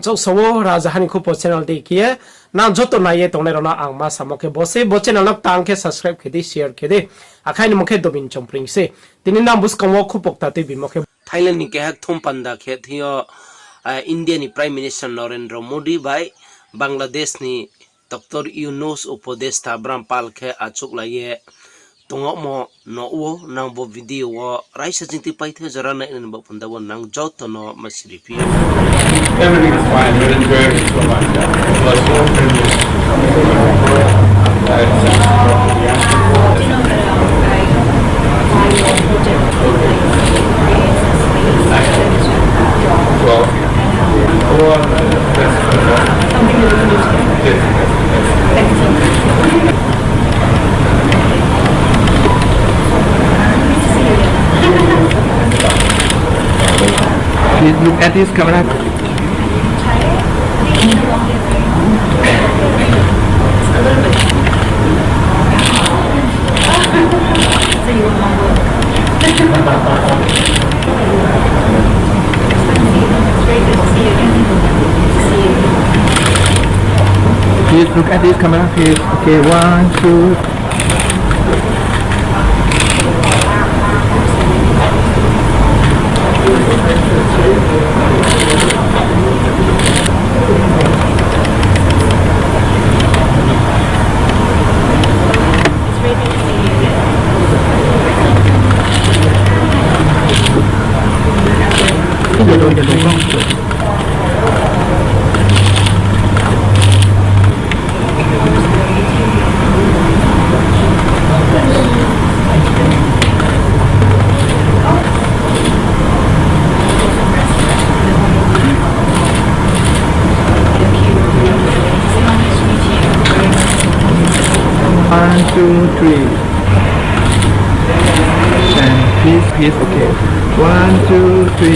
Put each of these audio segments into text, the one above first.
Chau sawo rajahani khu channel de kia na joto na ye tongne rona angma samoke bose bo channel nak tang ke subscribe khedi share khedi akhai ni mokhe dobin chompring se tini na bus kamwo khu pokta te bi mokhe Thailand ni ke hak thum panda khe thio India ni Prime Minister Narendra Modi bai Bangladesh ni Dr. Yunus Upodeshta Brampal khe achuk la ye tongo mo no wo nang bo video wo raisa jingti paithe jara na in bo punda wo nang jot no masiri pi Everything is fine. We're enjoying it so much. Please look at this camera. Please look at this camera, please. Okay, 1, 2. One, two, three. And please, okay. 1, 2, 3.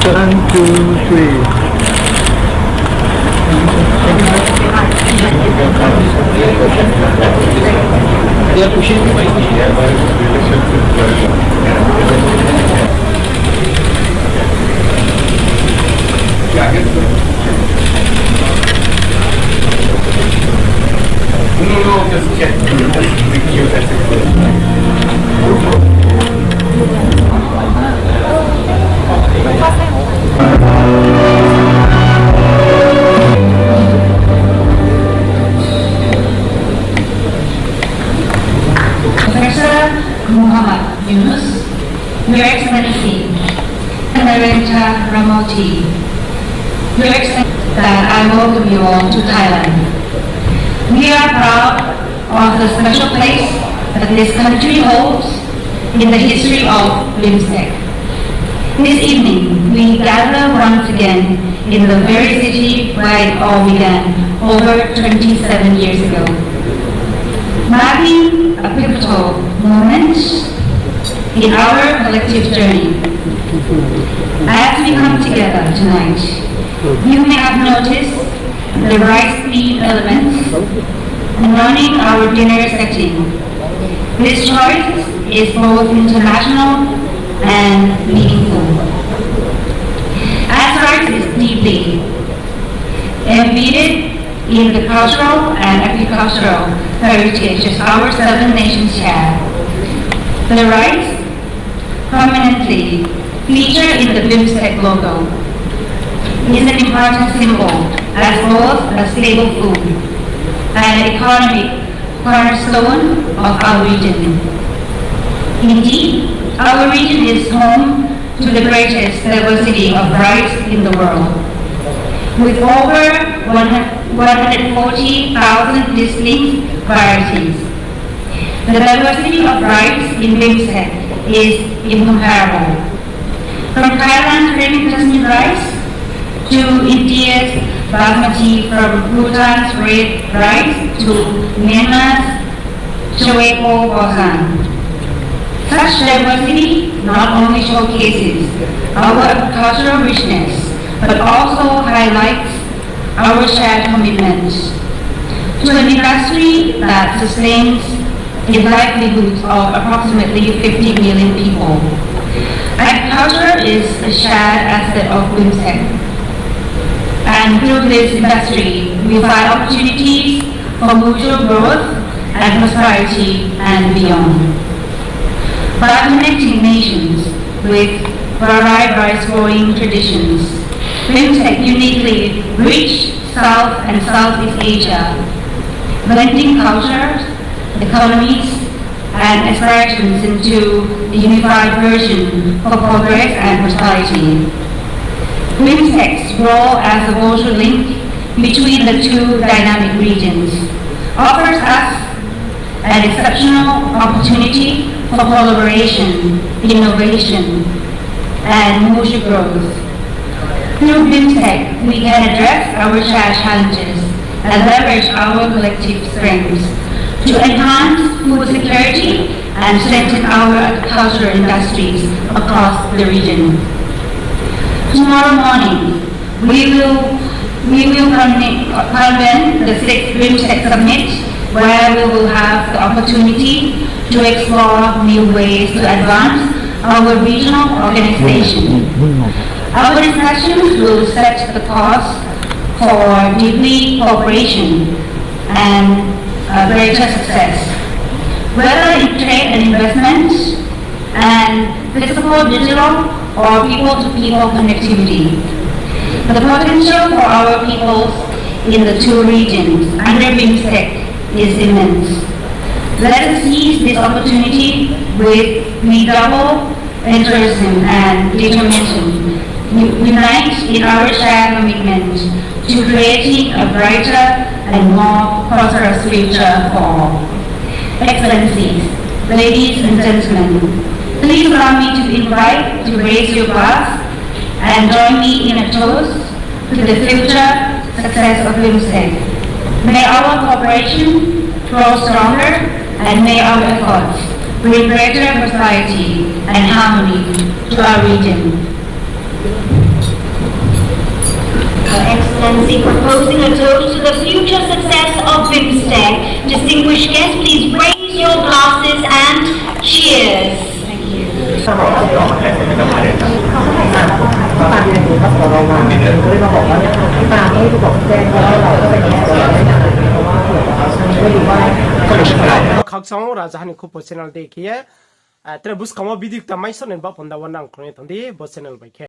One, two, three. They are pushing No, just check. Muhammad Yunus, Your Excellency, Narendra Modi, Your Excellency, that I welcome you all to Thailand. We are proud of the special place that this country holds in the history of BIMSTEC. This evening, we gather once again in the very city where it all began over 27 years ago, marking a pivotal moment in our collective journey. As we come together tonight, you may have noticed the rice-themed elements adorning our dinner setting. This choice is both international and meaningful, as rice is deeply embedded in the cultural and agricultural heritage as our 7 nations share. The rice prominently featured in the BIMSTEC logo is an important symbol as both a staple food and an economic cornerstone of our region. Indeed, our region is home to the greatest diversity of rice in the world, with over 140,000 distinct varieties. The diversity of rice in BIMSTEC is incomparable. From Thailand's creamy Jasmine rice to India's Basmati, from Bhutan's red rice to Myanmar's Chaweko Bosan. Such diversity not only showcases our cultural richness, but also highlights our shared commitment to an industry that sustains the livelihoods of approximately 50 million people. Agriculture is a shared asset of BIMSTEC, and through this industry, we find opportunities for mutual growth and prosperity and beyond. By connecting nations with varied rice-growing traditions, BIMSTEC uniquely reached South and Southeast Asia, blending cultures, economies, and aspirations into a unified version for progress and prosperity. BIMSTEC's role as a social link between the two dynamic regions offers us an exceptional opportunity for collaboration, innovation, and mutual growth. Through BIMSTEC, we can address our shared challenges and leverage our collective strengths to enhance food security and strengthen our agricultural industries across the region. Tomorrow morning, we will convene the 6th BIMSTEC Summit, where we will have the opportunity to explore new ways to advance our regional organization. Our discussions will set the course for deeply cooperation and greater success, whether in trade and investment and physical, digital, or people-to-people connectivity. The potential for our peoples in the two regions under BIMSTEC is immense. Let us seize this opportunity with redoubled enthusiasm and determination, unite in our shared commitment to creating a brighter and more prosperous future for all. Excellencies, ladies and gentlemen, please allow me to invite to raise your glass and join me in a toast to the future success of BIMSTEC. May our cooperation grow stronger and may our efforts bring greater prosperity and harmony to our region. Her Excellency proposing a toast to the future success of BIMSTEC. Distinguished guests, please raise your glasses and cheers. Thank you. 각성 라자하니 쿠포 채널 데키에 트레부스 카모 비딕 타마이선은 바본다 원랑 크네 던디 보 채널 바이케